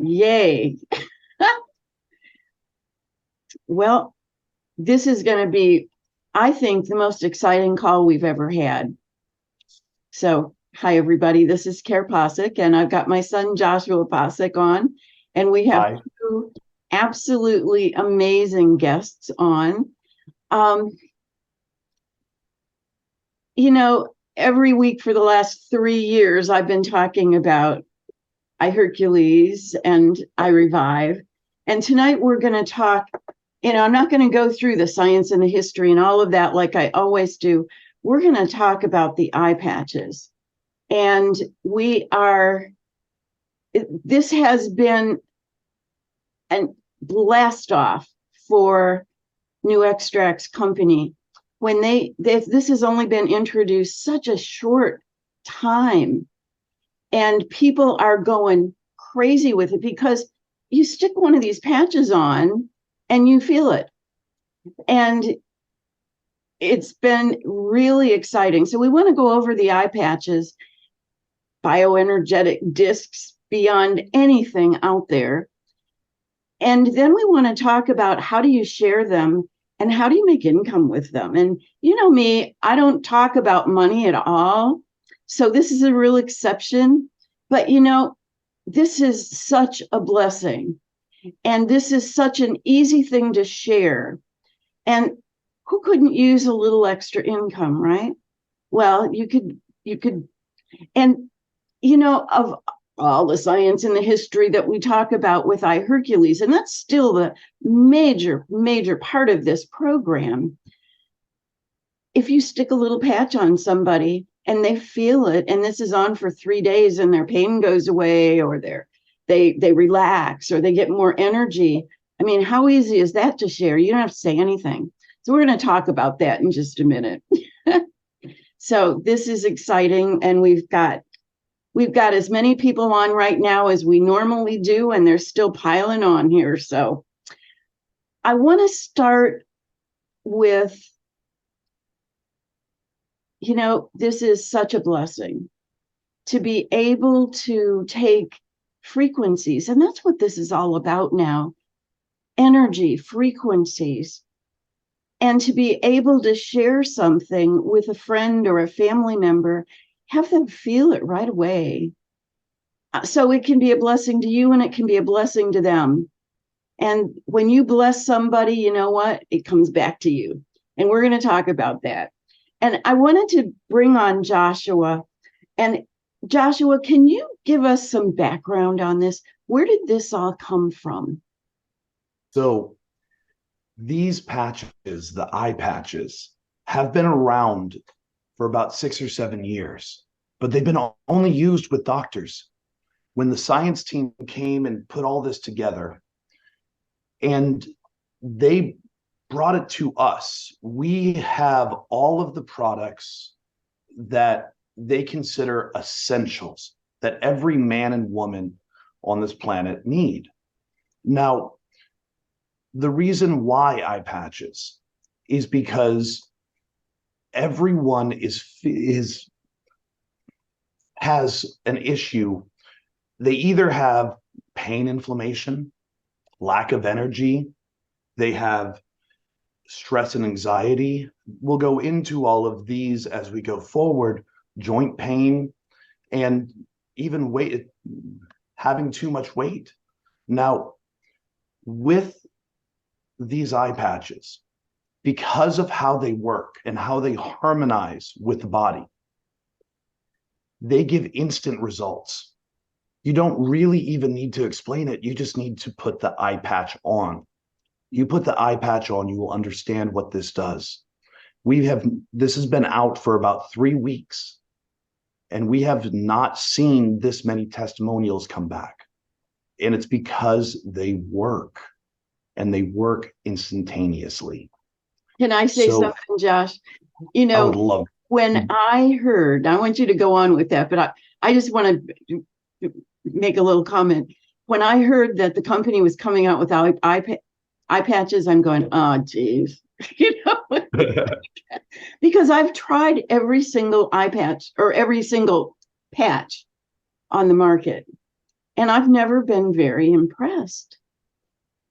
Yay. Well, this is going to be, I think, the most exciting call we've ever had. So, hi, everybody. This is Kare Possick, and I've got my son, Joshua Possick, on, and we have Hi. two absolutely amazing guests on. Um, every week for the last 3 years, I've been talking about iHercules and iRevive. And tonight we're going to talk, I'm not going to go through the science and the history and all of that like I always do. We're going to talk about the eye patches. And this has been a blast off for New Extracts Company. When this has only been introduced such a short time, and people are going crazy with it because you stick one of these patches on and you feel it. And it's been really exciting. So we want to go over the eye patches, bioenergetic discs beyond anything out there. And then we want to talk about how do you share them and how do you make income with them? And you know me, I don't talk about money at all. So this is a real exception. But this is such a blessing. And this is such an easy thing to share. And who couldn't use a little extra income, right? Well, you could, and of all the science and the history that we talk about with iHercules, and that's still the major, major part of this program. If you stick a little patch on somebody and they feel it, and this is on for 3 days and their pain goes away, or they relax, or they get more energy. I mean, how easy is that to share? You don't have to say anything. So we're going to talk about that in just a minute. So this is exciting, and we've got as many people on right now as we normally do, and they're still piling on here. So I want to start with, this is such a blessing to be able to take frequencies, and that's what this is all about now, energy, frequencies, and to be able to share something with a friend or a family member, have them feel it right away. So it can be a blessing to you and it can be a blessing to them. And when you bless somebody, you know what? It comes back to you. And we're going to talk about that. And I wanted to bring on Joshua. And Joshua, can you give us some background on this? Where did this all come from? So these patches, the eye patches, have been around for about 6 or 7 years, but they've been only used with doctors. When the science team came and put all this together, and they brought it to us, we have all of the products that they consider essentials that every man and woman on this planet need. Now, the reason why eye patches is because everyone has an issue. They either have pain, inflammation, lack of energy, they have stress and anxiety. We'll go into all of these as we go forward, joint pain, and even weight, having too much weight. Now, with these eye patches, because of how they work and how they harmonize with the body, they give instant results. You don't really even need to explain it. You just need to put the eye patch on. You put the eye patch on, you will understand what this does. This has been out for about 3 weeks, and we have not seen this many testimonials come back. And it's because they work, and they work instantaneously. Can I say So something, Josh? I would love. When I heard, I want you to go on with that, but I just want to make a little comment. When I heard that the company was coming out with eye patches, I'm going, oh, geez. Because I've tried every single eye patch or every single patch on the market. And I've never been very impressed.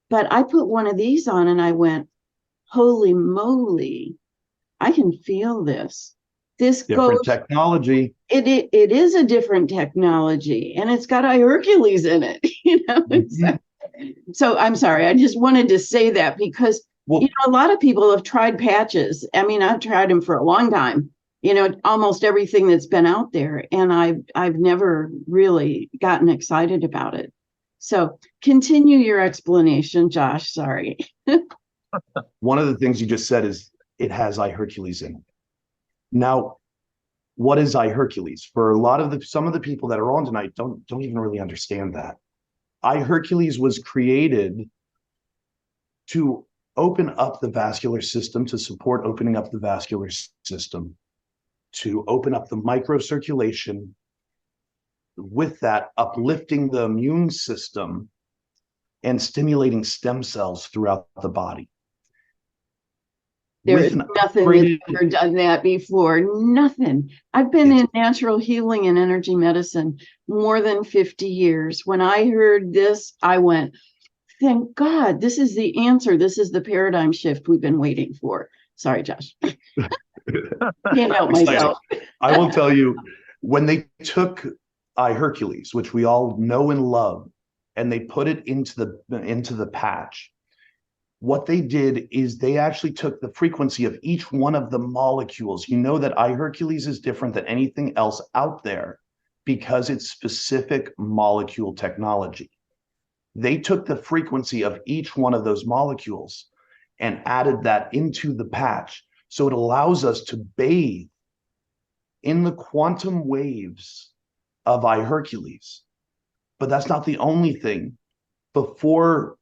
But I put one of these on and I went, holy moly, I can feel this. This Different goes, technology. it is a different technology and it's got Hercules in it, you know. Mhm. So I'm sorry, I just wanted to say that because Well, a lot of people have tried patches. I mean, I've tried them for a long time, almost everything that's been out there, and I've never really gotten excited about it. So continue your explanation, Josh. Sorry. one of the things you just said is it has iHercules in it. Now, what is iHercules? For a lot of some of the people that are on tonight don't even really understand that. iHercules was created to open up the vascular system, to support opening up the vascular system, to open up the microcirculation, with that uplifting the immune system and stimulating stem cells throughout the body. There With is an nothing that's upgraded, ever done that before. Nothing. I've been it's in natural healing and energy medicine more than 50 years. When I heard this, I went, thank God, this is the answer. This is the paradigm shift we've been waiting for. Sorry, Josh. Can't help exciting. myself. I will tell you, when they took iHercules, which we all know and love, and they put it into the patch, what they did is they actually took the frequency of each one of the molecules. You know that iHercules is different than anything else out there because it's specific molecule technology. They took the frequency of each one of those molecules and added that into the patch. So it allows us to bathe in the quantum waves of iHercules. But that's not the only thing. Before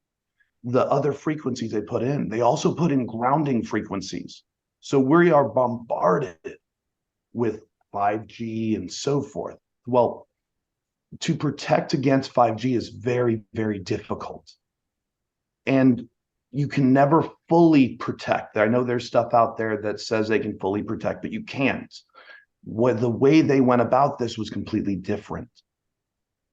the other frequencies they put in, they also put in grounding frequencies. So we are bombarded with 5G and so forth. Well, to protect against 5G is very, very difficult. And you can never fully protect. I know there's stuff out there that says they can fully protect, but you can't. The way they went about this was completely different.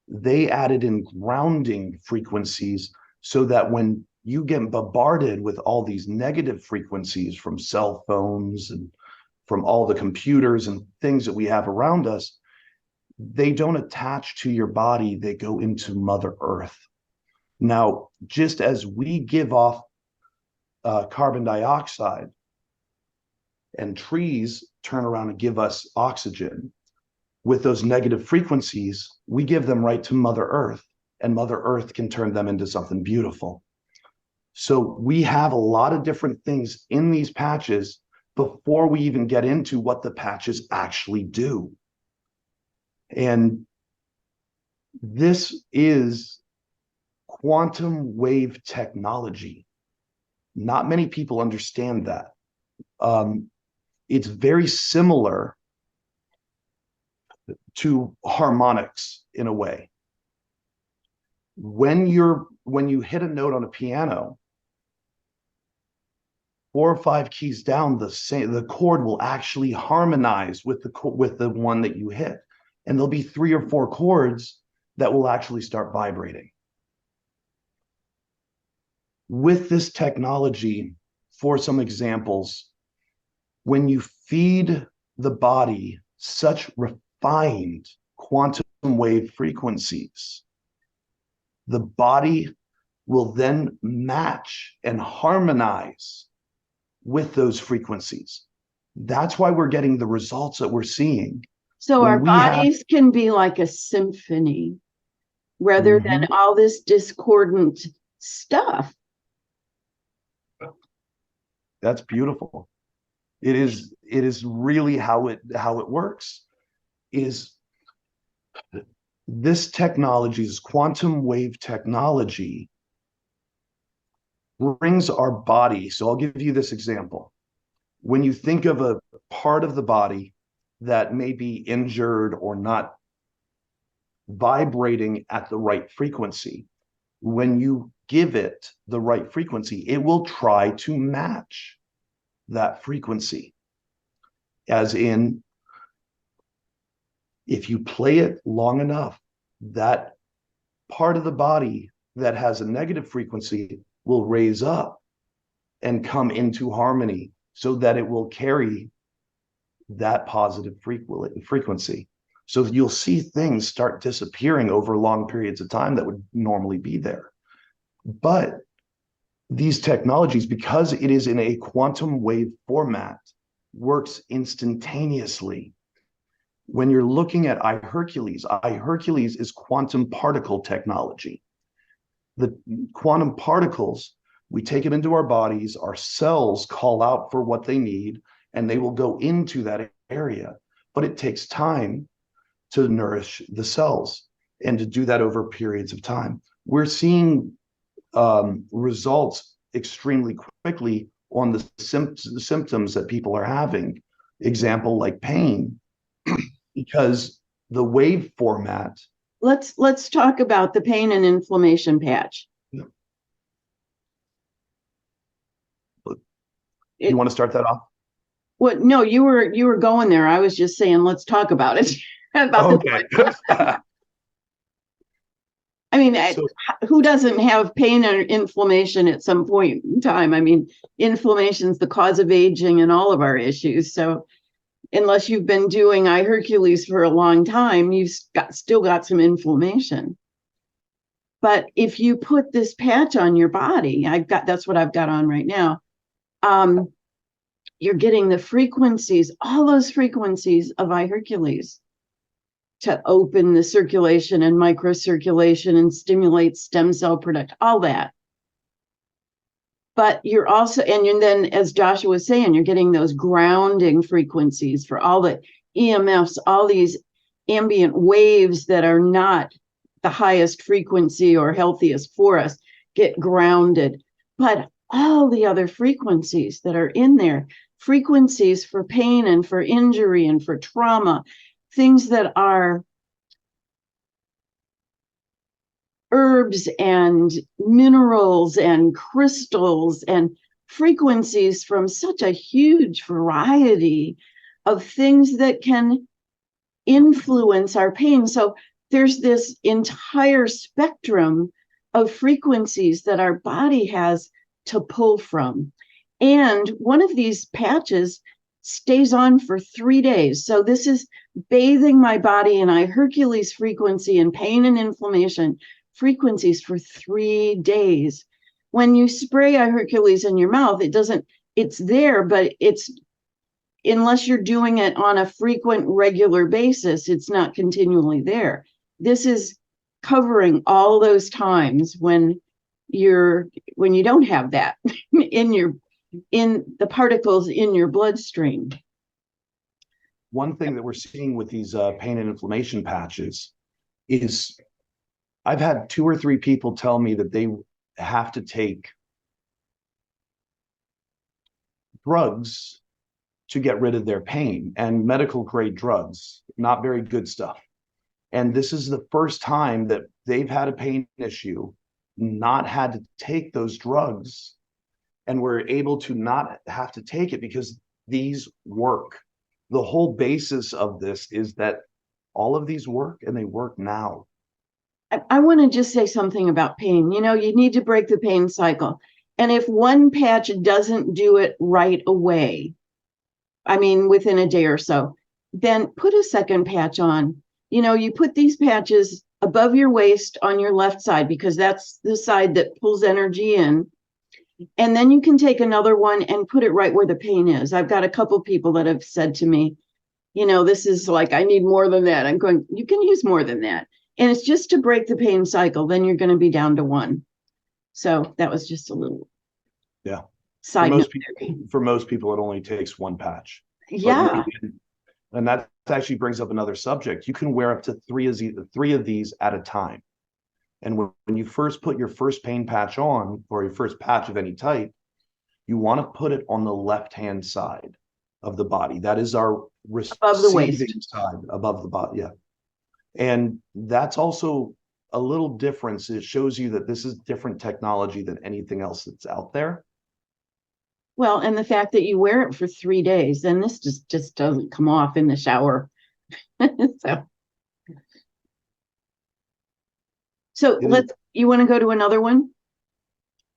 They added in grounding frequencies so that when you get bombarded with all these negative frequencies from cell phones and from all the computers and things that we have around us, they don't attach to your body, they go into Mother Earth. Now, just as we give off carbon dioxide and trees turn around and give us oxygen, with those negative frequencies, we give them right to Mother Earth, and Mother Earth can turn them into something beautiful. So we have a lot of different things in these patches before we even get into what the patches actually do. And this is quantum wave technology. Not many people understand that. It's very similar to harmonics in a way. When you hit a note on a piano, 4 or 5 keys down, the chord will actually harmonize with the one that you hit, and there'll be 3 or 4 chords that will actually start vibrating. With this technology, for some examples, when you feed the body such refined quantum wave frequencies, the body will then match and harmonize with those frequencies. That's why we're getting the results that we're seeing. So When our we have, bodies can be like a symphony rather than Mhm. all this discordant stuff. That's beautiful. It is really how it works. Is this technology, this quantum wave technology, brings our body. So I'll give you this example. When you think of a part of the body that may be injured or not vibrating at the right frequency, when you give it the right frequency, it will try to match that frequency. As in, if you play it long enough, that part of the body that has a negative frequency will raise up and come into harmony so that it will carry that positive frequency. So you'll see things start disappearing over long periods of time that would normally be there. But these technologies, because it is in a quantum wave format, works instantaneously. When you're looking at iHercules is quantum particle technology. The quantum particles, we take them into our bodies, our cells call out for what they need, and they will go into that area. But it takes time to nourish the cells and to do that over periods of time. We're seeing results extremely quickly on the symptoms that people are having. Example, like pain, because the wave format. Let's talk about the pain and inflammation patch. You want to start that off? What? No, you were going there. I was just saying, let's talk about it. Okay. I mean, who doesn't have pain or inflammation at some point in time? I mean, inflammation is the cause of aging and all of our issues. So unless you've been doing iHercules for a long time, you've still got some inflammation. But if you put this patch on your body, that's what I've got on right now. You're getting the frequencies, all those frequencies of iHercules to open the circulation and microcirculation and stimulate stem cell production, all that. But you're also, and then as Joshua was saying, you're getting those grounding frequencies for all the EMFs, all these ambient waves that are not the highest frequency or healthiest for us get grounded. But all the other frequencies that are in there, frequencies for pain and for injury and for trauma, things that are herbs and minerals and crystals and frequencies from such a huge variety of things that can influence our pain. So there's this entire spectrum of frequencies that our body has to pull from. And one of these patches stays on for 3 days. So this is bathing my body in iHercules frequency and pain and inflammation frequencies for 3 days. When you spray iHercules in your mouth, it's there, but unless you're doing it on a frequent, regular basis, it's not continually there. This is covering all those times when you don't have that in the particles in your bloodstream. One thing that we're seeing with these pain and inflammation patches is I've had 2 or 3 people tell me that they have to take drugs to get rid of their pain, and medical grade drugs, not very good stuff. And this is the first time that they've had a pain issue, not had to take those drugs, and were able to not have to take it because these work. The whole basis of this is that all of these work, and they work now. I want to just say something about pain. You need to break the pain cycle. And if one patch doesn't do it right away, I mean, within a day or so, then put a second patch on. You put these patches above your waist on your left side because that's the side that pulls energy in. And then you can take another one and put it right where the pain is. I've got a couple people that have said to me, this is like, I need more than that. I'm going, you can use more than that. And it's just to break the pain cycle. Then you're going to be down to one. So that was just a little side note. For most people, it only takes one patch. Yeah. And that actually brings up another subject. You can wear up to three of these at a time. And when you first put your first pain patch on, or your first patch of any type, you want to put it on the left-hand side of the body. That is our receiving side, above the body. Yeah. And that's also a little difference. It shows you that this is different technology than anything else that's out there. Well, and the fact that you wear it for 3 days, then this just doesn't come off in the shower. So So you want to go to another one?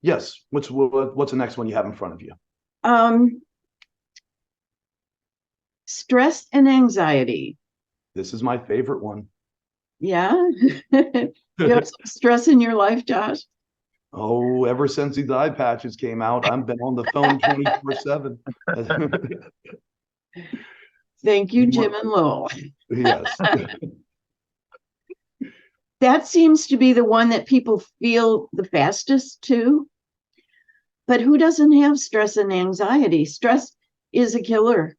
Yes. What's the next one you have in front of you? Stress and anxiety. This is my favorite one. Yeah. You have some stress in your life, Josh? Oh, ever since these iPatches came out, I've been on the phone 24/7. Thank you, Jim and Lowell. Yes. That seems to be the one that people feel the fastest too. But who doesn't have stress and anxiety? Stress is a killer.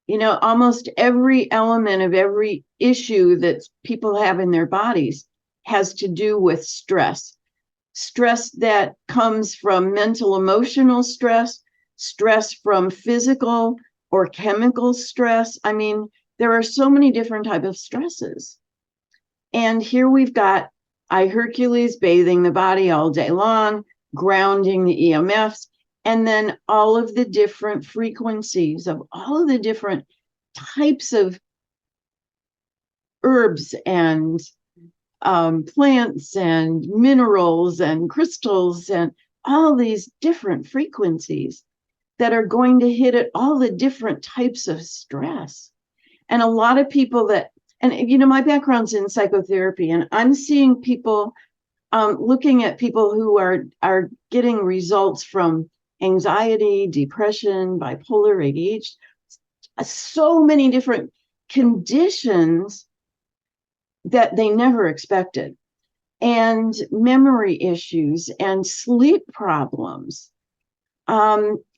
Almost every element of every issue that people have in their bodies has to do with stress. Stress that comes from mental, emotional stress, stress from physical or chemical stress. I mean, there are so many different types of stresses. And here we've got Hercules bathing the body all day long, grounding the EMFs, and then all of the different frequencies of all of the different types of herbs and plants and minerals and crystals and all these different frequencies that are going to hit at all the different types of stress. And a lot of people my background's in psychotherapy, and I'm seeing people looking at people who are getting results from anxiety, depression, bipolar, ADHD, so many different conditions that they never expected, and memory issues and sleep problems.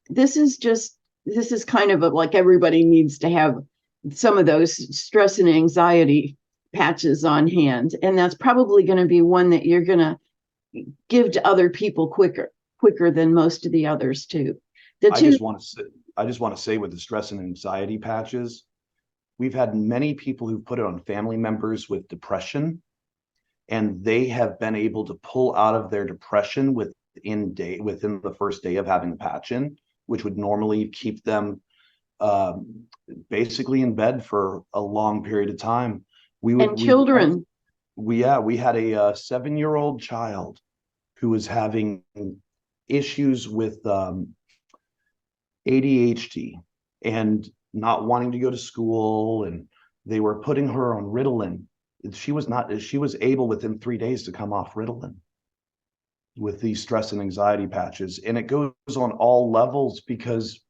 This is kind of like everybody needs to have some of those stress and anxiety patches on hand. And that's probably going to be one that you're going to give to other people quicker than most of the others too. I just want to say with the stress and anxiety patches, we've had many people who've put it on family members with depression, and they have been able to pull out of their depression within the first day of having the patch in, which would normally keep them basically in bed for a long period of time. Children. We had a 7-year-old child who was having issues with ADHD and not wanting to go to school, and they were putting her on Ritalin. She was able within 3 days to come off Ritalin with these stress and anxiety patches. And it goes on all levels, because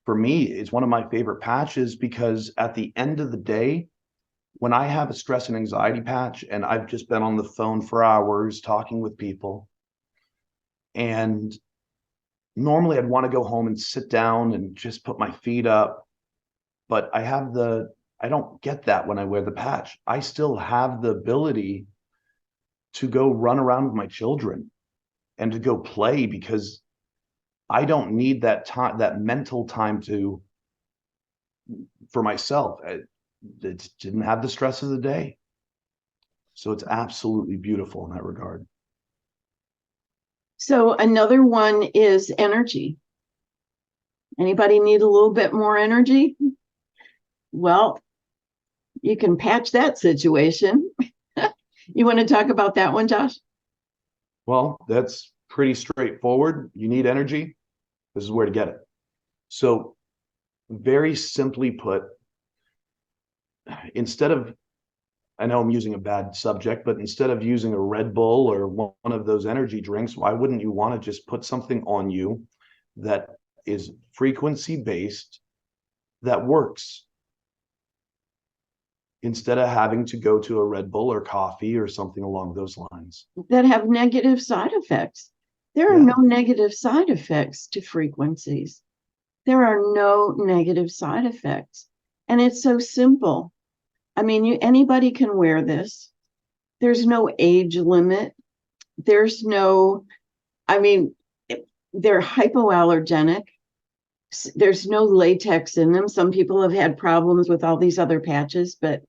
for me, it's one of my favorite patches, because at the end of the day, when I have a stress and anxiety patch and I've just been on the phone for hours talking with people, and normally I'd want to go home and sit down and just put my feet up, but I don't get that when I wear the patch. I still have the ability to go run around with my children and to go play, because I don't need that time, that mental time for myself. It didn't have the stress of the day. So it's absolutely beautiful in that regard. So another one is energy. Anybody need a little bit more energy? Well, you can patch that situation. You want to talk about that one, Josh? Well, that's pretty straightforward. You need energy. This is where to get it. So very simply put, I know I'm using a bad subject, but instead of using a Red Bull or one of those energy drinks, why wouldn't you want to just put something on you that is frequency based, that works, instead of having to go to a Red Bull or coffee or something along those lines? That have negative side effects. There are no negative side effects to frequencies. There are no negative side effects. And it's so simple. I mean, anybody can wear this. There's no age limit. They're hypoallergenic. There's no latex in them. Some people have had problems with all these other patches, but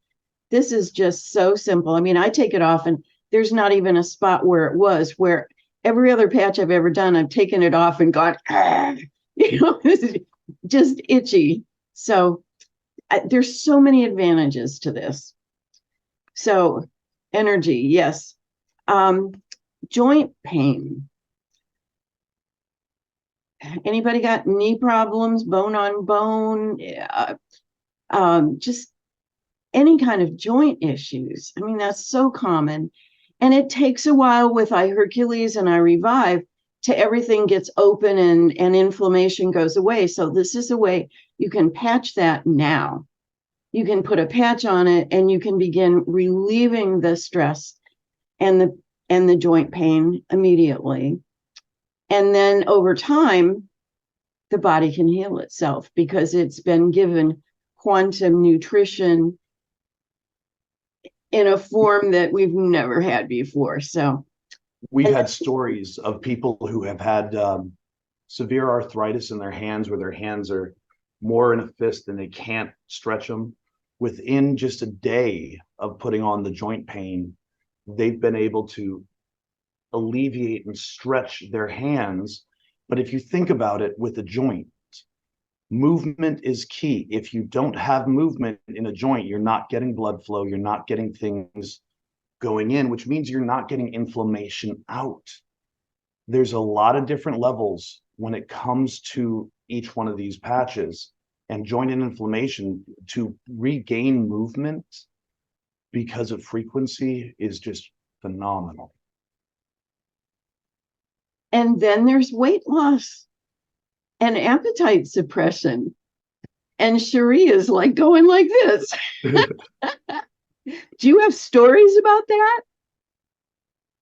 this is just so simple. I mean, I take it off and there's not even a spot where it was, where every other patch I've ever done, I've taken it off and gone, just itchy. So there's so many advantages to this. So energy, yes. Joint pain. Anybody got knee problems, bone on bone, just any kind of joint issues? I mean, that's so common. And it takes a while with iHercules and iRevive to everything gets open and inflammation goes away. So this is a way you can patch that now. You can put a patch on it and you can begin relieving the stress and the joint pain immediately. And then over time, the body can heal itself because it's been given quantum nutrition in a form that we've never had before. So we've had stories of people who have had severe arthritis in their hands, where their hands are more in a fist and they can't stretch them. Within just a day of putting on the joint pain, they've been able to alleviate and stretch their hands. But if you think about it, with a joint, movement is key. If you don't have movement in a joint, you're not getting blood flow, you're not getting things going in, which means you're not getting inflammation out. There's a lot of different levels when it comes to each one of these patches, and joint and inflammation to regain movement because of frequency is just phenomenal. And then there's weight loss and appetite suppression. And Cherie is like going like this. Do you have stories about that?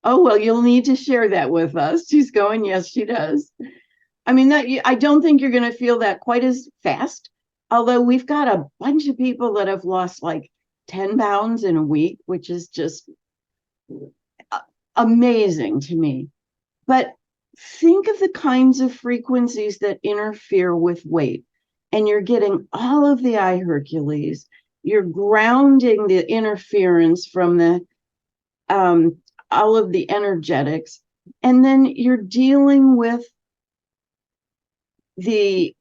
Oh, well, you'll need to share that with us. She's going, yes, she does. I mean, I don't think you're going to feel that quite as fast. Although we've got a bunch of people that have lost like 10 pounds in a week, which is just amazing to me. But think of the kinds of frequencies that interfere with weight. And you're getting all of the iHercules. You're grounding the interference from the all of the energetics. And then you're dealing with the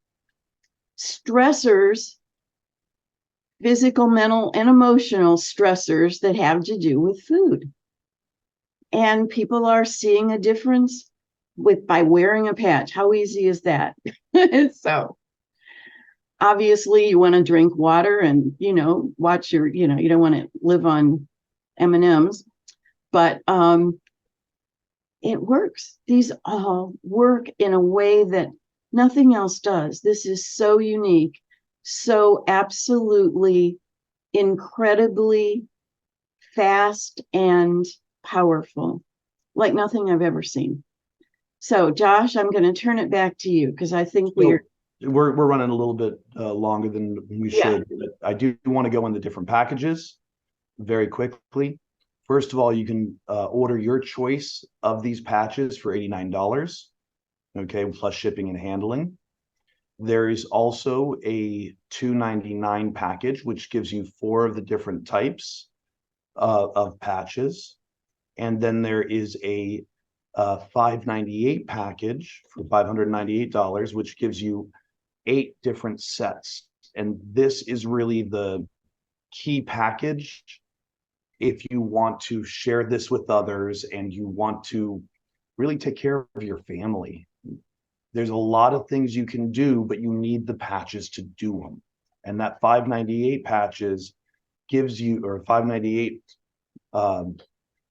stressors, physical, mental, and emotional stressors that have to do with food. And people are seeing a difference by wearing a patch. How easy is that? So obviously you want to drink water and, watch your, you don't want to live on M&Ms, but it works. These all work in a way that nothing else does. This is so unique, so absolutely incredibly fast and powerful, like nothing I've ever seen. So, Josh, I'm going to turn it back to you because I think we're running a little bit longer than we should. But I do want to go into different packages very quickly. First of all, you can order your choice of these patches for $89. Okay, plus shipping and handling. There is also a $2.99 package, which gives you 4 of the different types of patches. And then there is a $598 package for $598, which gives you 8 different sets. And this is really the key package if you want to share this with others and you want to really take care of your family. There's a lot of things you can do, but you need the patches to do them. And that $598 patches gives you, or $598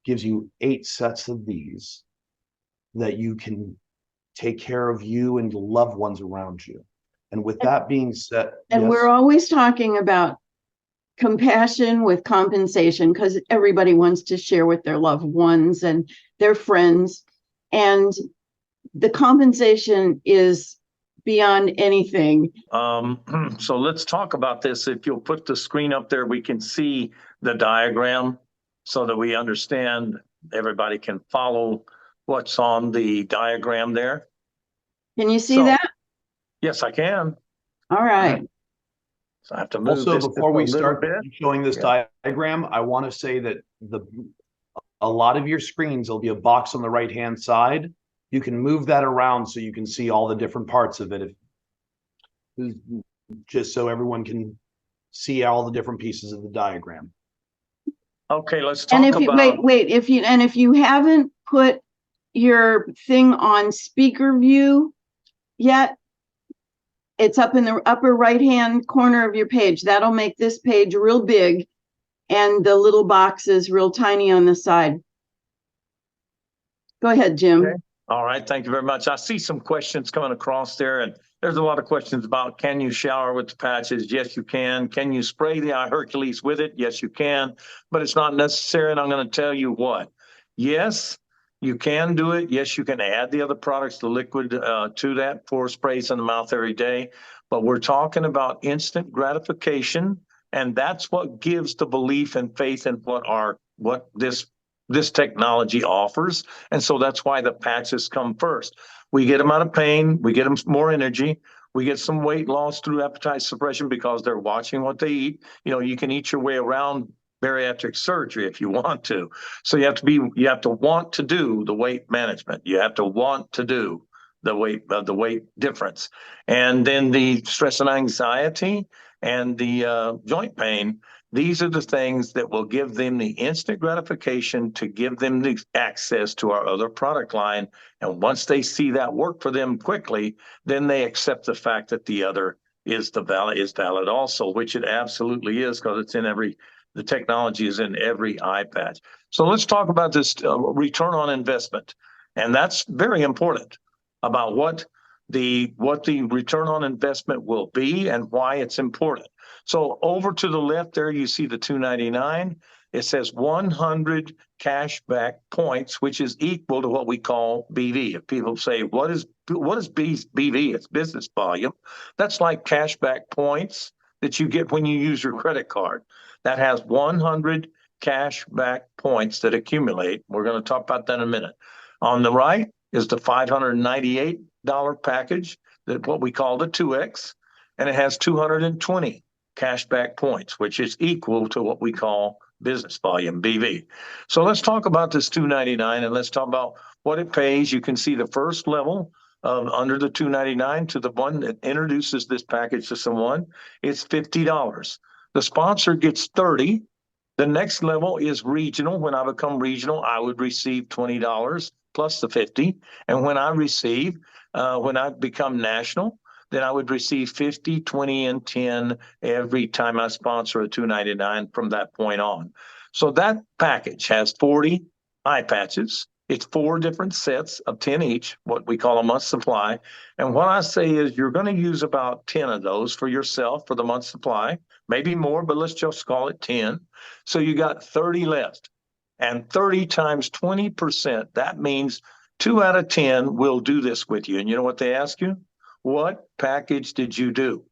gives you 8 sets of these that you can take care of you and the loved ones around you. And with that being said, and yes? We're always talking about compassion with compensation because everybody wants to share with their loved ones and their friends. And the compensation is beyond anything. So let's talk about this. If you'll put the screen up there, we can see the diagram so that we understand, everybody can follow what's on the diagram there. Can you see that? Yes, I can. All right. So I have to move also, this before we start bit. Showing this diagram, I want to say that a lot of your screens, there'll be a box on the right-hand side. You can move that around so you can see all the different parts of it, just so everyone can see all the different pieces of the diagram. Okay, let's And talk if you about. wait, if you haven't put your thing on speaker view yet, it's up in the upper right-hand corner of your page. That'll make this page real big and the little boxes real tiny on the side. Go ahead, Jim. Okay. All right, thank you very much. I see some questions coming across there, and there's a lot of questions about, can you shower with the patches? Yes, you can. Can you spray the iHercules with it? Yes, you can, but it's not necessary, and I'm going to tell you what. Yes, you can do it. Yes, you can add the other products, the liquid to that, 4 sprays in the mouth every day, but we're talking about instant gratification, and that's what gives the belief and faith in what this technology offers. And so that's why the patches come first. We get them out of pain, we get them more energy, we get some weight loss through appetite suppression because they're watching what they eat. You know, you can eat your way around bariatric surgery if you want to. So you have to want to do the weight management. You have to want to do the weight difference. And then the stress and anxiety and the joint pain, these are the things that will give them the instant gratification to give them the access to our other product line. And once they see that work for them quickly, then they accept the fact that the other is valid also, which it absolutely is, because the technology is in every eye patch. So let's talk about this return on investment. And that's very important about what the return on investment will be and why it's important. So over to the left there, you see the $2.99. It says 100 cashback points, which is equal to what we call BV. If people say, what is BV? It's business volume. That's like cashback points that you get when you use your credit card. That has 100 cashback points that accumulate. We're going to talk about that in a minute. On the right is the $598 package, that what we call the 2X, and it has 220 cashback points, which is equal to what we call business volume, BV. So let's talk about this $2.99 and let's talk about what it pays. You can see the first level under the $2.99 to the one that introduces this package to someone, it's $50. The sponsor gets 30. The next level is regional. When I become regional, I would receive $20 plus the 50. And when I become national, then I would receive 50, 20, and 10 every time I sponsor a $2.99 from that point on. So that package has 40 eye patches. It's 4 different sets of 10 each, what we call a month supply. And what I say is you're going to use about 10 of those for yourself for the month supply, maybe more, but let's just call it 10. So you got 30 left. And 30 times 20%, that means 2 out of 10 will do this with you. And you know what they ask you? What package did you do?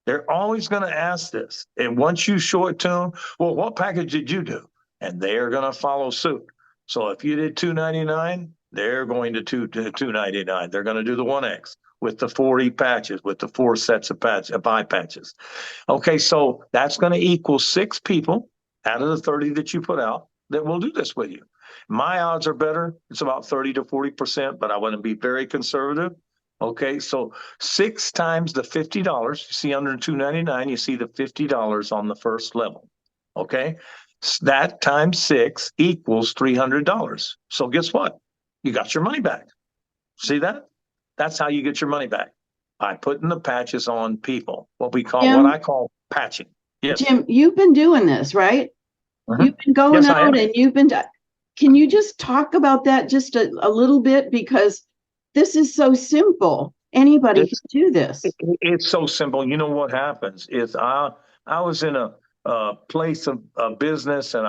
They're always going to ask this. And once you show it to them, well, what package did you do? And they're going to follow suit. So if you did $2.99, they're going to do $2.99. They're going to do the 1X with the 40 patches, with the 4 sets of eye patches. Okay, so that's going to equal 6 people out of the 30 that you put out that will do this with you. My odds are better. It's about 30 to 40%, but I want to be very conservative. Okay, so 6 times the $50, you see under $2.99, you see the $50 on the first level. Okay, that times 6 equals $300. So guess what? You got your money back. See that? That's how you get your money back, by putting the patches on people. What I call patching. Yes. Jim, you've been doing this, right? Mhm. You've been going Yes, I out am. and can you just talk about that just a little bit? Because this is so simple. Anybody can do this. It's so simple. You know what happens is I was in a place of business, and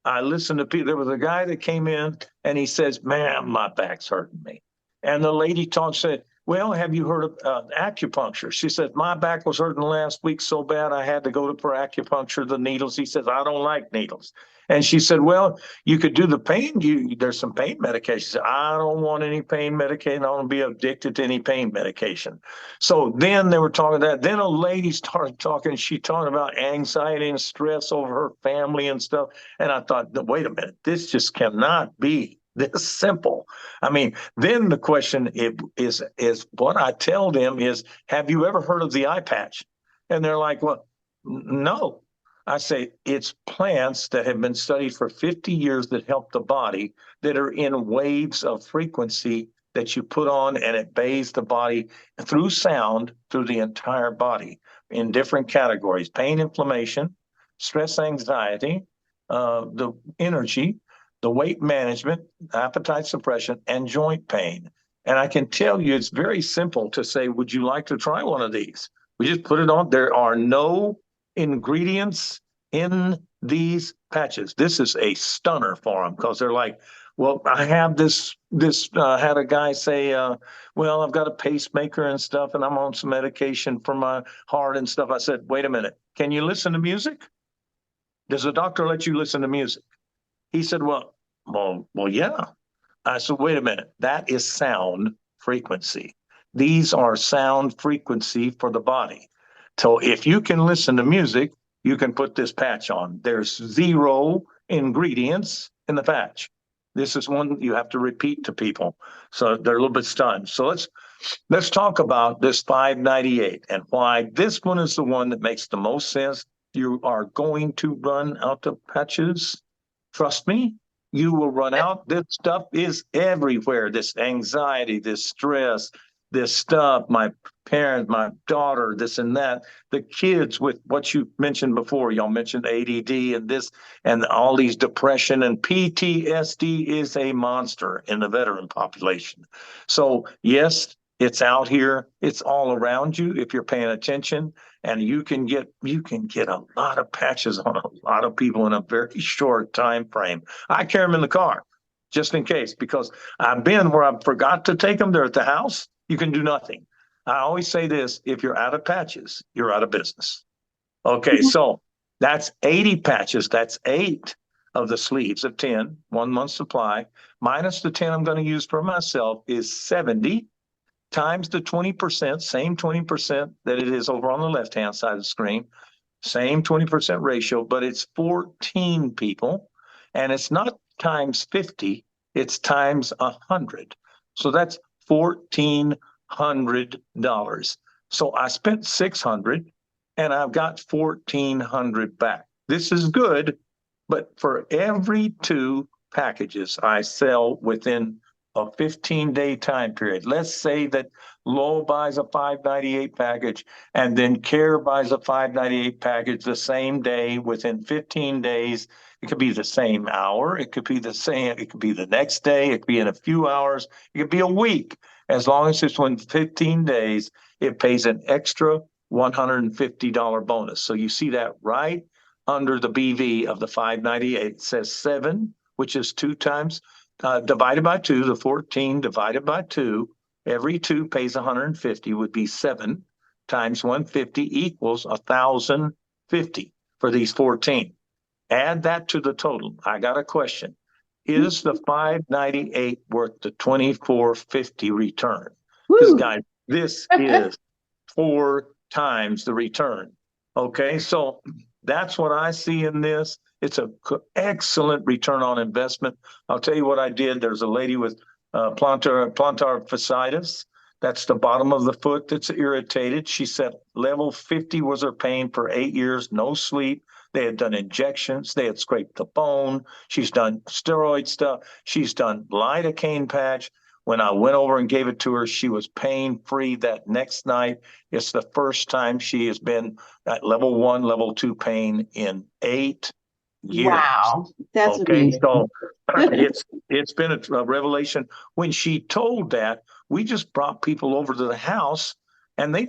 I listened to people. There was a guy that came in and he says, "Man, my back's hurting me." And the lady said, "Well, have you heard of acupuncture?" She said, "My back was hurting last week so bad I had to go for acupuncture, the needles." He says, "I don't like needles." And she said, "Well, you could do the pain. There's some pain medication." She said, "I don't want any pain medication. I don't want to be addicted to any pain medication." So then they were talking that. Then a lady started talking. She talked about anxiety and stress over her family and stuff. And I thought, wait a minute, this just cannot be this simple. I mean, then the question is what I tell them is, have you ever heard of the eye patch? And they're like, well, no. I say it's plants that have been studied for 50 years that help the body, that are in waves of frequency that you put on, and it bathes the body through sound through the entire body in different categories: pain, inflammation, stress, anxiety, the energy, the weight management, appetite suppression, and joint pain. And I can tell you it's very simple to say, would you like to try one of these? We just put it on. There are no ingredients in these patches. This is a stunner for them, because they're like, well, I have had a guy say, well, I've got a pacemaker and stuff, and I'm on some medication for my heart and stuff. I said, wait a minute, can you listen to music? Does the doctor let you listen to music? He said, well, yeah. I said, wait a minute, that is sound frequency. These are sound frequency for the body. So if you can listen to music, you can put this patch on. There's 0 ingredients in the patch. This is one you have to repeat to people, so they're a little bit stunned. So let's talk about this 598 and why this one is the one that makes the most sense. You are going to run out of patches. Trust me, you will run out. This stuff is everywhere. This anxiety, this stress, this stuff, my parent, my daughter, this and that, the kids with what you mentioned before. Y'all mentioned ADD and this and all these depression, and PTSD is a monster in the veteran population. So yes, it's out here. It's all around you if you're paying attention, and you can get a lot of patches on a lot of people in a very short time frame. I carry them in the car just in case, because I've been where I forgot to take them. They're at the house. You can do nothing. I always say this: if you're out of patches, you're out of business. Okay, so that's 80 patches. That's 8 of the sleeves of 10, 1 month supply, minus the 10 I'm going to use for myself is 70, times the 20%, same 20% that it is over on the left-hand side of the screen, same 20% ratio, but it's 14 people, and it's not times 50, it's times 100. So that's $1,400. So I spent 600 and I've got 1,400 back. This is good, but for every 2 packages I sell within a 15-day time period. Let's say that Lowell buys a 598 package, and then Kare buys a 598 package the same day within 15 days. It could be the same hour. It could be the same. It could be the next day. It could be in a few hours. It could be a week. As long as it's within 15 days, it pays an extra $150 bonus. So you see that right under the BV of the 598. It says 7, which is 2 times divided by 2, the 14 divided by 2, every 2 pays 150, would be 7 times 150 equals 1,050 for these 14. Add that to the total. I got a question. Is the 598 worth the 2450 return? This is 4 times the return. Okay, so that's what I see in this. It's an excellent return on investment. I'll tell you what I did. There's a lady with plantar fasciitis. That's the bottom of the foot that's irritated. She said level 50 was her pain for 8 years, no sleep. They had done injections. They had scraped the bone. She's done steroid stuff. She's done lidocaine patch. When I went over and gave it to her, she was pain-free that next night. It's the first time she has been at level 1, level 2 pain in 8 years. Wow, that's okay. amazing. So it's been a revelation. When she told that, we just brought people over to the house, and they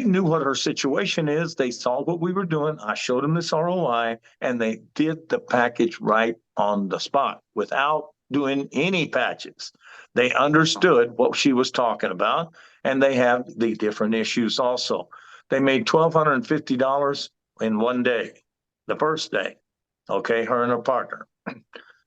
knew what her situation is. They saw what we were doing. I showed them this ROI, and they did the package right on the spot without doing any patches. They understood what she was talking about, and they have the different issues also. They made $1,250 in one day, the first day. Okay, her and her partner.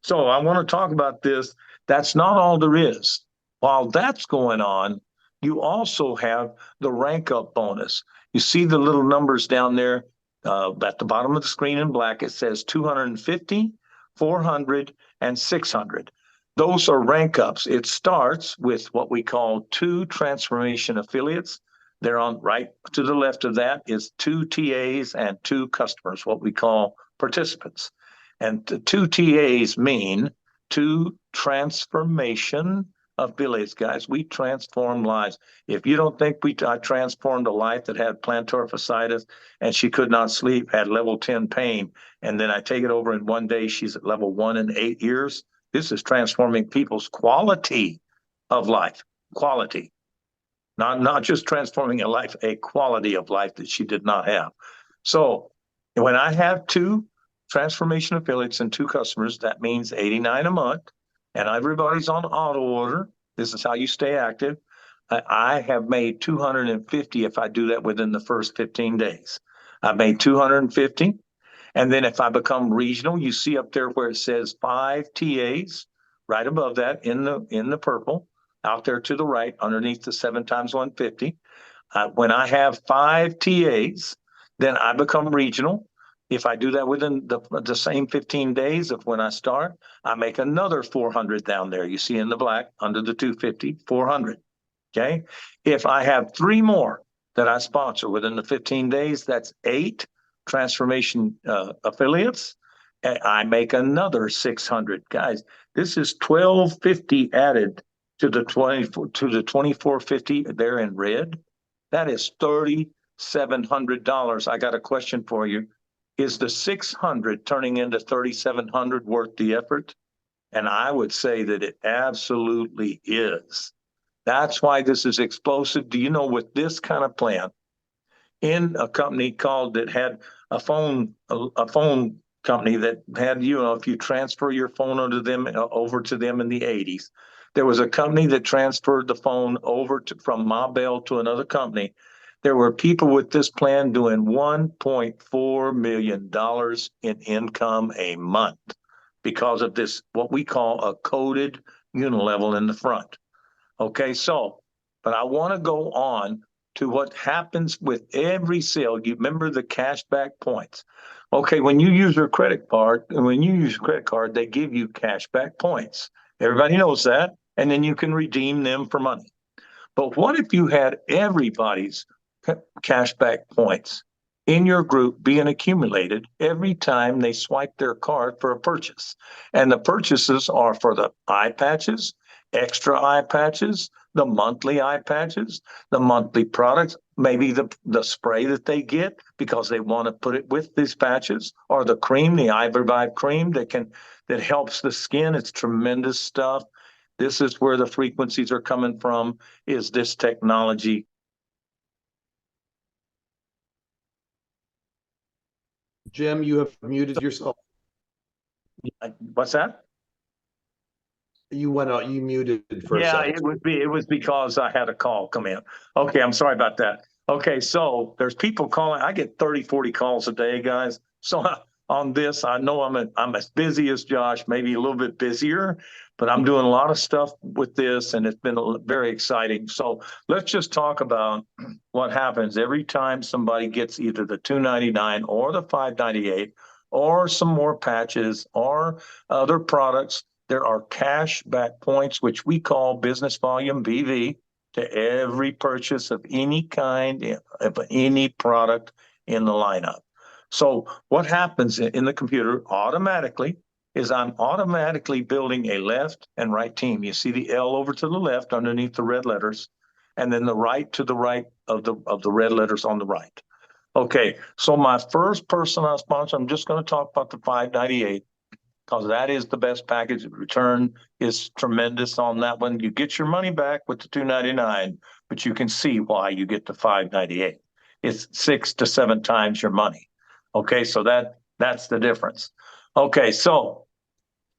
So I want to talk about this. That's not all there is. While that's going on, you also have the rank up bonus. You see the little numbers down there at the bottom of the screen in black. It says 250, 400, and 600. Those are rank ups. It starts with what we call 2 transformation affiliates. They're on right to the left of that is 2 TAs and 2 customers, what we call participants. And the 2 TAs mean 2 transformation affiliates, guys. We transform lives. If you don't think I transformed a life that had plantar fasciitis and she could not sleep, had level 10 pain, and then I take it over in one day, she's at level 1 in 8 years. This is transforming people's quality of life. Quality. Not just transforming a life, a quality of life that she did not have. So when I have 2 transformation affiliates and 2 customers, that means 89 a month, and everybody's on auto order. This is how you stay active. I have made 250 if I do that within the first 15 days. I've made 250. And then if I become regional, you see up there where it says 5 TAs, right above that in the purple, out there to the right, underneath the 7 times 150. When I have 5 TAs, then I become regional. If I do that within the same 15 days of when I start, I make another 400 down there. You see in the black under the 250, 400. Okay. If I have 3 more that I sponsor within the 15 days, that's 8 transformation affiliates. And I make another 600. Guys, this is 1250 added to the 2450 there in red. That is $3,700. I got a question for you. Is the 600 turning into 3,700 worth the effort? And I would say that it absolutely is. That's why this is explosive. Do you know, with this kind of plan, in a company that had a phone company that had, if you transfer your phone over to them in the 80s, there was a company that transferred the phone over from Ma Bell to another company. There were people with this plan doing $1.4 million in income a month because of this, what we call a coded unilevel in the front. Okay, but I want to go on to what happens with every sale. You remember the cashback points. Okay, when you use your credit card, they give you cashback points. Everybody knows that, and then you can redeem them for money. But what if you had everybody's cashback points in your group being accumulated every time they swipe their card for a purchase? And the purchases are for the iPatches, extra iPatches, the monthly iPatches, the monthly products, maybe the spray that they get because they want to put it with these patches, or the cream, the iRevive cream that helps the skin. It's tremendous stuff. This is where the frequencies are coming from, is this technology. Jim, you have muted yourself. What's that? You went out, you muted for a second. It was because I had a call come in. Okay, I'm sorry about that. Okay, so there's people calling. I get 30, 40 calls a day, guys. So on this, I know I'm as busy as Josh, maybe a little bit busier, but I'm doing a lot of stuff with this, and it's been very exciting. So let's just talk about what happens every time somebody gets either the $299 or the $598 or some more patches or other products. There are cash back points, which we call business volume BV, to every purchase of any kind of any product in the lineup. So what happens in the computer automatically is I'm automatically building a left and right team. You see the L over to the left underneath the red letters, and then the right to the right of the red letters on the right. Okay, so my first person I sponsor, I'm just going to talk about the 598. Because that is the best package. The return is tremendous on that one. You get your money back with the $299, but you can see why you get the $598. It's 6 to 7 times your money. Okay, so that's the difference. Okay, so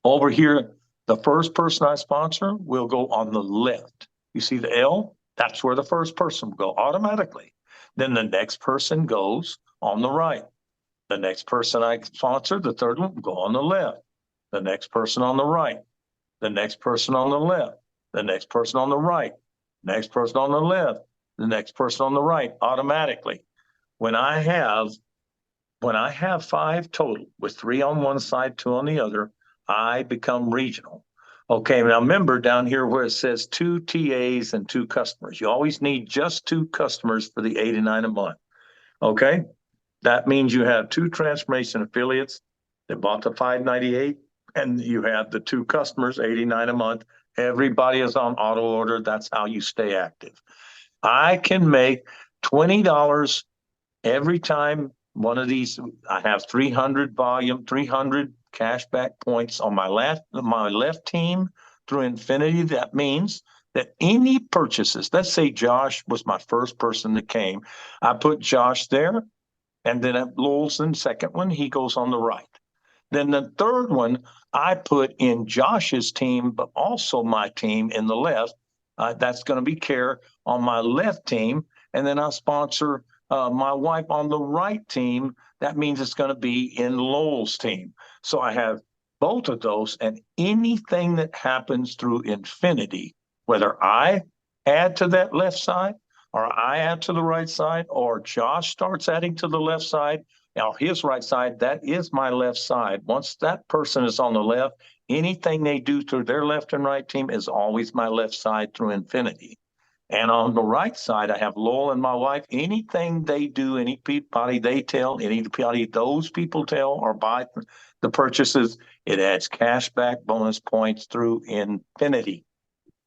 over here, the first person I sponsor will go on the left. You see the L? That's where the first person will go automatically. Then the next person goes on the right. The next person I sponsor, the third one, will go on the left. The next person on the right, the next person on the left, the next person on the right, next person on the left, the next person on the right, automatically. When I have 5 total with 3 on one side, 2 on the other, I become regional. Okay, now remember down here where it says 2 TAs and 2 customers. You always need just 2 customers for the 89 a month. Okay, that means you have 2 transformation affiliates that bought the 598, and you have the 2 customers, 89 a month. Everybody is on auto order. That's how you stay active. I can make $20 every time one of these. I have 300 volume, 300 cashback points on my left team through infinity. That means that any purchases, let's say Josh was my first person that came, I put Josh there, and then at Lowell's the second one, he goes on the right. Then the third one, I put in Josh's team, but also my team in the left. That's going to be Kare on my left team. And then I sponsor my wife on the right team. That means it's going to be in Lowell's team. So I have both of those, and anything that happens through infinity, whether I add to that left side or I add to the right side, or Josh starts adding to the left side, now his right side, that is my left side. Once that person is on the left, anything they do through their left and right team is always my left side through infinity. And on the right side, I have Lowell and my wife. Anything they do, anybody they tell, anybody those people tell or buy the purchases, it adds cash back bonus points through infinity.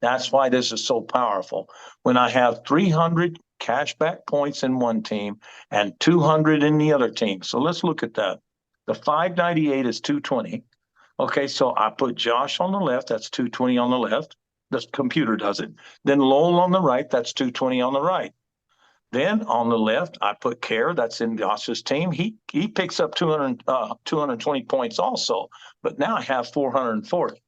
That's why this is so powerful. When I have 300 cashback points in one team and 200 in the other team. So let's look at that. The 598 is 220. Okay, so I put Josh on the left, that's 220 on the left. The computer does it. Then Lowell on the right, that's 220 on the right. Then on the left, I put Kare, that's in Josh's team. He picks up 220 points also, but now I have 440.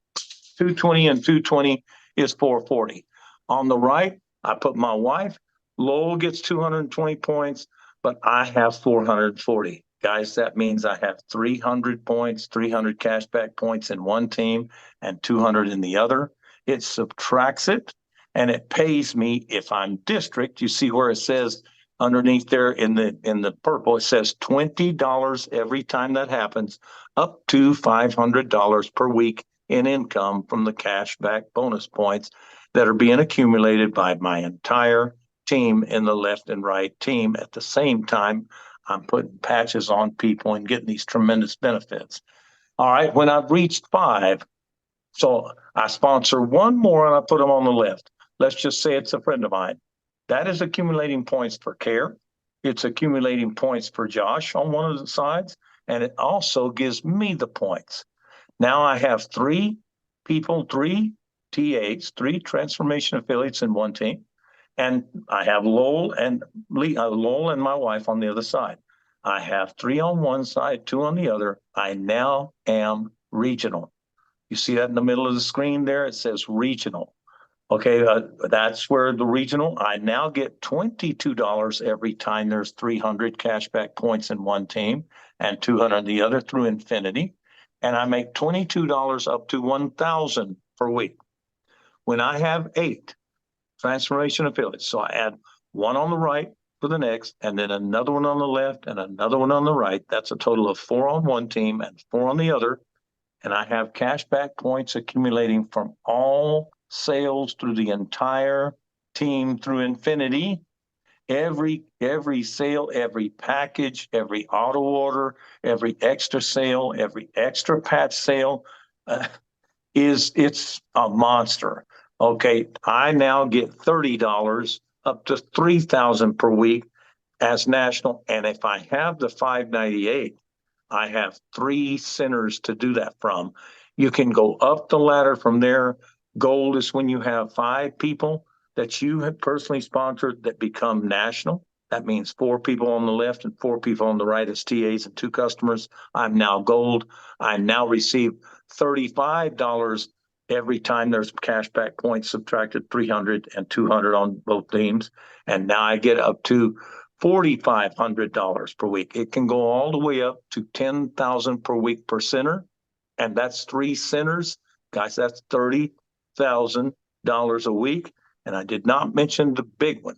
220 and 220 is 440. On the right, I put my wife. Lowell gets 220 points, but I have 440. Guys, that means I have 300 points, 300 cashback points in one team and 200 in the other. It subtracts it, and it pays me if I'm district. You see where it says underneath there in the purple, it says $20 every time that happens, up to $500 per week in income from the cashback bonus points that are being accumulated by my entire team in the left and right team. At the same time, I'm putting patches on people and getting these tremendous benefits. All right, when I've reached 5, so I sponsor one more and I put them on the left. Let's just say it's a friend of mine. That is accumulating points for Kare. It's accumulating points for Josh on one of the sides, and it also gives me the points. Now I have 3 people, 3 TAs, 3 transformation affiliates in one team, and I have Lowell and my wife on the other side. I have 3 on one side, 2 on the other. I now am regional. You see that in the middle of the screen there? It says regional. Okay, that's where the regional, I now get $22 every time there's 300 cashback points in one team and 200 in the other through infinity. And I make $22 up to 1,000 per week. When I have 8 transformation affiliates, so I add one on the right for the next, and then another one on the left and another one on the right. That's a total of 4 on one team and 4 on the other. And I have cashback points accumulating from all sales through the entire team through infinity. Every sale, every package, every auto order, every extra sale, every extra patch sale it's a monster. Okay, I now get $30 up to 3,000 per week as national. And if I have the 598, I have 3 centers to do that from. You can go up the ladder from there. Gold is when you have 5 people that you have personally sponsored that become national. That means 4 people on the left and 4 people on the right as TAs and 2 customers. I'm now gold. I now receive $35 every time there's cashback points subtracted, 300 and 200 on both teams. And now I get up to $4,500 per week. It can go all the way up to $10,000 per week per center, and that's 3 centers. Guys, that's $30,000 a week. And I did not mention the big one.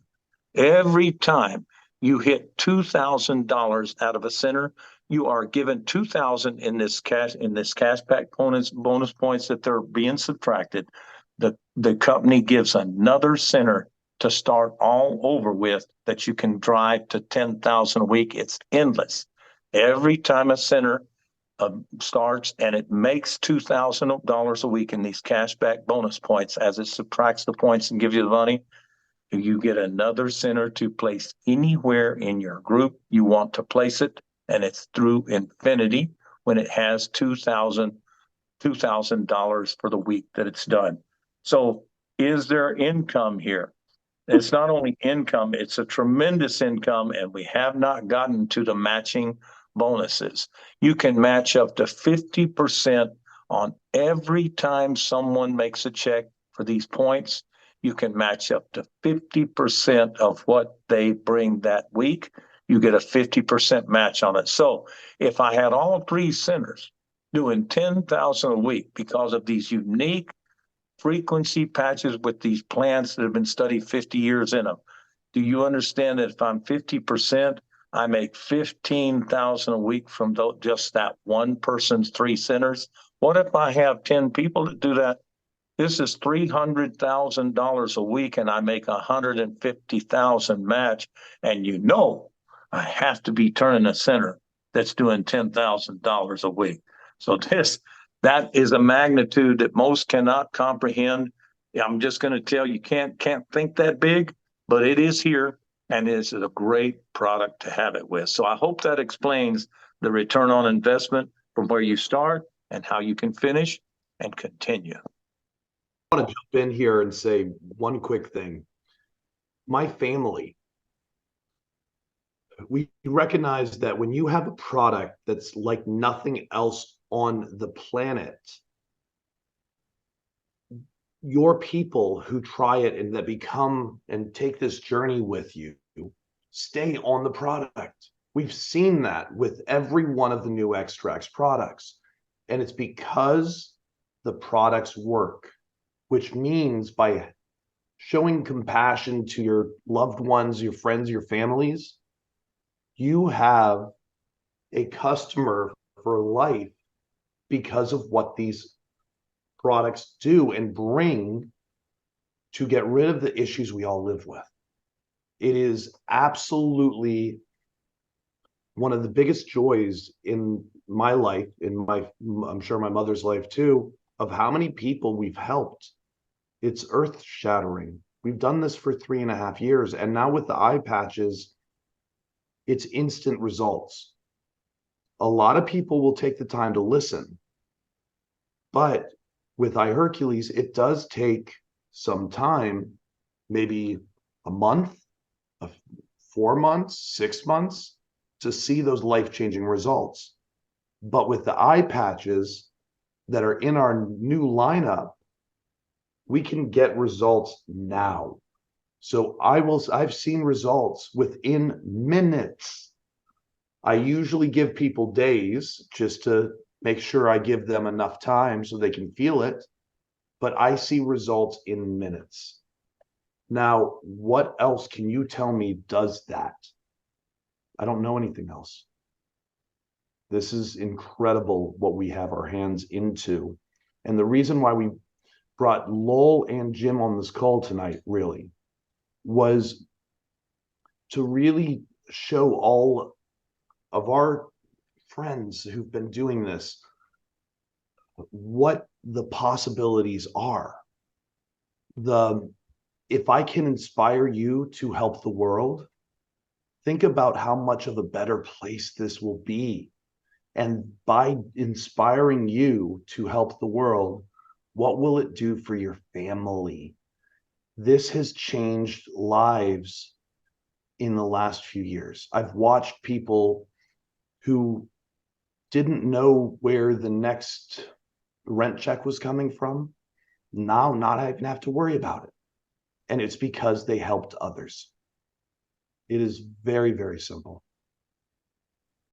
Every time you hit $2,000 out of a center, you are given 2,000 in this cashback bonus points that they're being subtracted. The company gives another center to start all over with that you can drive to 10,000 a week. It's endless. Every time a center starts, and it makes $2,000 a week in these cashback bonus points as it subtracts the points and gives you the money. You get another center to place anywhere in your group you want to place it, and it's through infinity when it has $2,000 for the week that it's done. So is there income here? It's not only income, it's a tremendous income, and we have not gotten to the matching bonuses. You can match up to 50% on every time someone makes a check for these points. You can match up to 50% of what they bring that week. You get a 50% match on it. So if I had all three centers doing 10,000 a week because of these unique frequency patches with these plants that have been studied 50 years in them, do you understand that if I'm 50%, I make 15,000 a week from just that one person's three centers? What if I have 10 people that do that? This is $300,000 a week, and I make 150,000 match. And I have to be turning a center that's doing $10,000 a week. So that is a magnitude that most cannot comprehend. I'm just going to tell you, can't think that big, but it is here, and it is a great product to have it with. So I hope that explains the return on investment from where you start and how you can finish and continue. I want to jump in here and say one quick thing. My family, we recognize that when you have a product that's like nothing else on the planet, your people who try it and that become and take this journey with you stay on the product. We've seen that with every one of the new extracts products, and it's because the products work, which means by showing compassion to your loved ones, your friends, your families, you have a customer for life because of what these products do and bring to get rid of the issues we all live with. It is absolutely one of the biggest joys in my life, I'm sure my mother's life too, of how many people we've helped. It's earth-shattering. We've done this for 3.5 years, and now with the iPatches, it's instant results. A lot of people will take the time to listen, but with iHercules, it does take some time, maybe a month, 4 months, 6 months, to see those life-changing results. But with the iPatches that are in our new lineup, we can get results now. So I've seen results within minutes. I usually give people days just to make sure I give them enough time so they can feel it, but I see results in minutes. Now, what else can you tell me does that? I don't know anything else. This is incredible what we have our hands into. And the reason why we brought Lowell and Jim on this call tonight really was to really show all of our friends who've been doing this what the possibilities are. If I can inspire you to help the world, think about how much of a better place this will be. And by inspiring you to help the world, what will it do for your family? This has changed lives in the last few years. I've watched people who didn't know where the next rent check was coming from now not even have to worry about it. And it's because they helped others. It is very, very simple.